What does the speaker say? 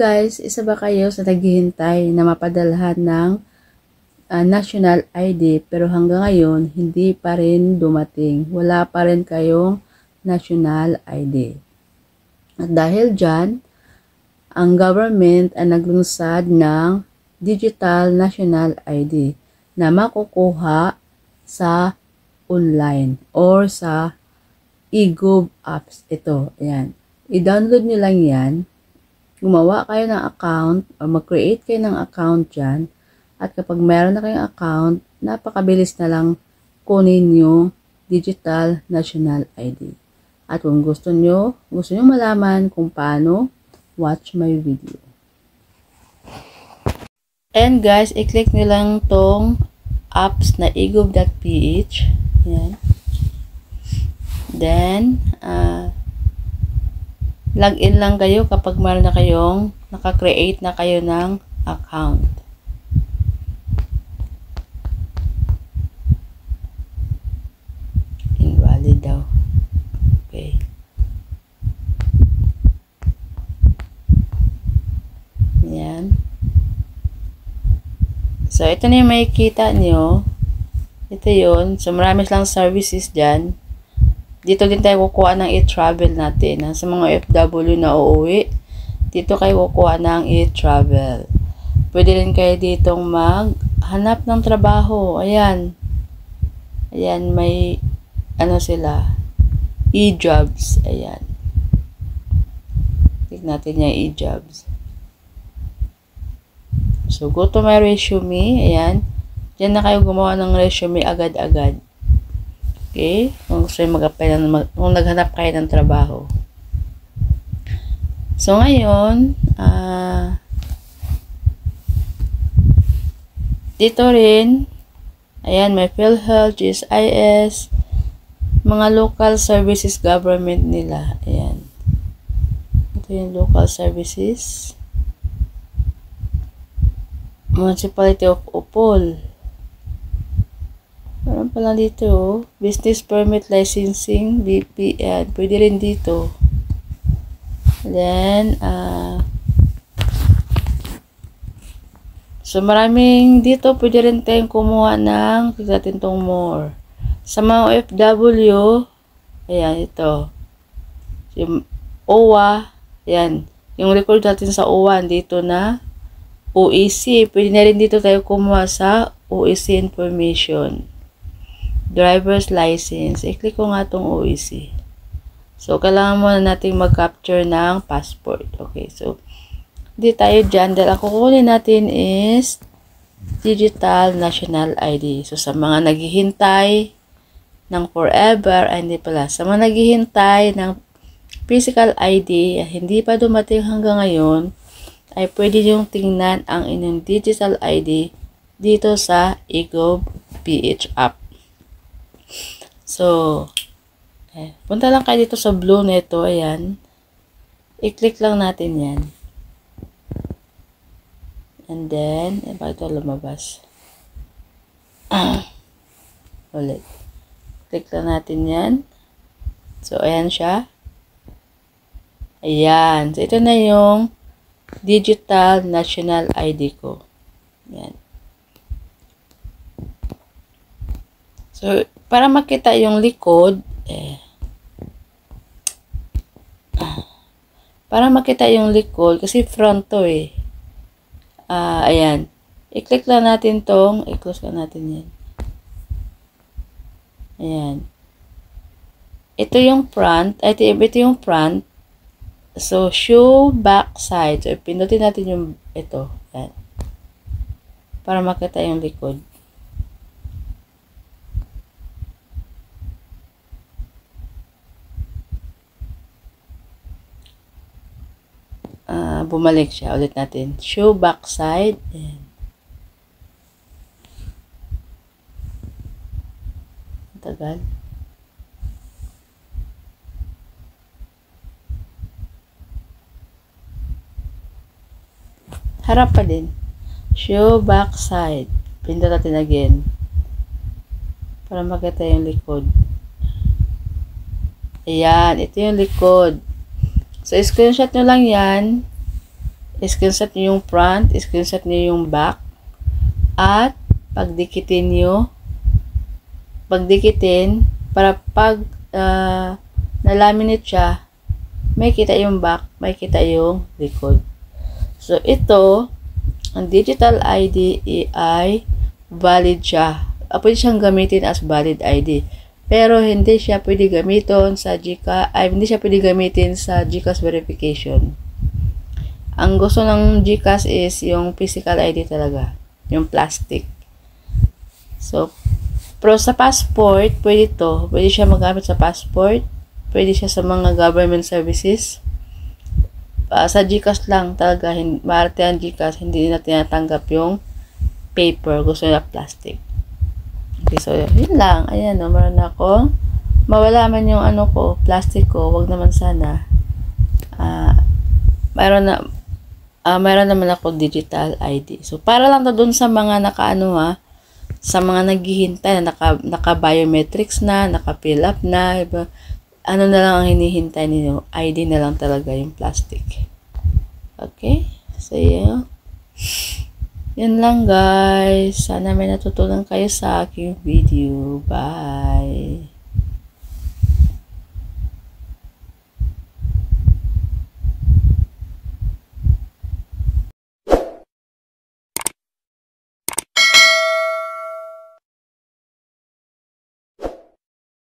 guys, isa ba kayo sa naghihintay na mapadalhan ng national ID pero hanggang ngayon hindi pa rin dumating? Wala pa rin kayong national ID. At dahil dyan, ang government ay naglunsad ng digital national ID na makukuha sa online or sa e-gov apps. Ito, ayan. I-download nyo lang yan. Gumawa kayo ng account o mag-create kayo ng account dyan. At kapag meron na kayong account, napakabilis na lang kunin yung digital national ID. At kung gusto nyo malaman kung paano, watch my video. And guys, i-click nyo lang tong apps na egov.ph. Yan. Then, login lang kayo kapag meron na kayong naka-create na kayo ng account. Invalid daw. Okay. Yan. So, ito na yung makikita nyo. Ito yun. So, marami lang services dyan. Dito din tayo kukuha ng e-travel natin. Sa mga FW na uuwi, dito kayo kukuha ng e-travel. Pwede rin kayo ditong maghanap ng trabaho. Ayan. Ayan, may sila. E-jobs. Ayan. Tignan natin yung e-jobs. So, go to my resume. Ayan. Diyan na kayo gumawa ng resume agad-agad. Okay? Kung gusto yung kung naghanap kayo ng trabaho. So, ngayon, dito rin, ayan, may PhilHealth, GSIS, mga local services government nila. Ayan. Ito yung local services. Municipality of Opol. Meron pala dito, business permit licensing, BPN. Pwede rin dito. Then, so maraming dito, pwede rin tayong kumuha ng, tignan natin itong more. Sa mga FW, ayan, ito. Yung OWA, ayan. Yung record natin sa OWA, dito na OEC. Pwede na rin dito tayo kumuha sa OEC information. Driver's license. I-click ko nga itong OEC. So, kailangan muna natin mag-capture ng passport. Okay, so, hindi tayo dyan. Dahil ang kukunin natin is digital national ID. So, sa mga naghihintay ng forever, ay hindi pala. Sa mga naghihintay ng physical ID, hindi pa dumating hanggang ngayon, ay pwede yung tingnan ang inyong digital ID dito sa egov.ph app. So, punta lang kayo dito sa blue nito, ayan. I-click lang natin yan. And then, bakit ito lumabas? Ulit. Click lang natin yan. So, ayan siya. Ayan. So, ito na yung digital national ID ko. Ayan. So, para makita yung likod, para makita yung likod, kasi front to ayan. I-click lang natin tong, i-close lang natin yan. Ayan. Ito yung front, ito yung front. So, show back side. So, pindutin natin yung ito. Ayan. Para makita yung likod. Bumalik siya. Ulit natin. Show back side. Ayan. Tagal. Harap pa din. Show back side. Pindot natin again. Para makita yung likod. Ayan. Ito yung likod. So, screenshot nyo lang yan. screenshot nyo yung front, screenshot nyo yung back, at pagdikitin para pag na-laminate siya, may kita yung back, may kita yung likod. So, ito, ang digital ID ay valid siya. Pwede siyang gamitin as valid ID. Pero hindi siya pwede gamitin sa GCash verification. Ang gusto ng GCash is yung physical ID talaga, yung plastic. So, pero sa passport, pwede siya magamit sa passport, pwede siya sa mga government services. Sa GCash lang talaga, maarte ang GCash, hindi na tinatanggap yung paper, gusto nila plastic. Okay, so yun lang. Ayan, no, meron ako. Mawala man yung plastic ko, wag naman sana. Meron naman ako digital ID. So, para lang to dun sa mga sa mga naghihintay na naka-biometrics na, naka-fill up na, iba, na lang ang hinihintay ninyo, ID na lang talaga yung plastic. Okay? So, yan lang guys. Sana may natutunan kayo sa aking video. Bye!